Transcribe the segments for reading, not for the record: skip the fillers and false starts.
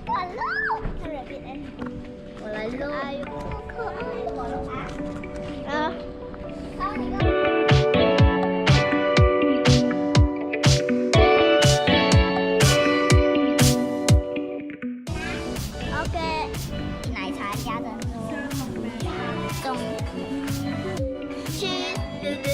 完了，看人变哎，我来喽！哎呦，好可爱，我了啊！好，你看。OK， 奶茶加的中吃，对不对？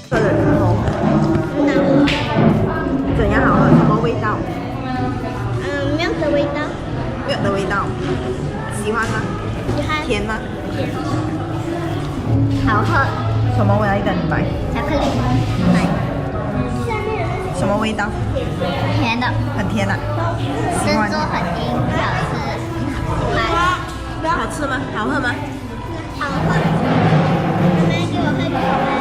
喝的时候怎样好喝？什么味道milk 的味道。milk 的味道，喜欢吗？喜欢。甜吗？甜。好喝。什么味道？你买？巧克力奶。什么味道？甜的。很甜啊。喜欢。珍珠很硬，好吃。好吃吗？好喝吗？好喝。妈妈给我喝。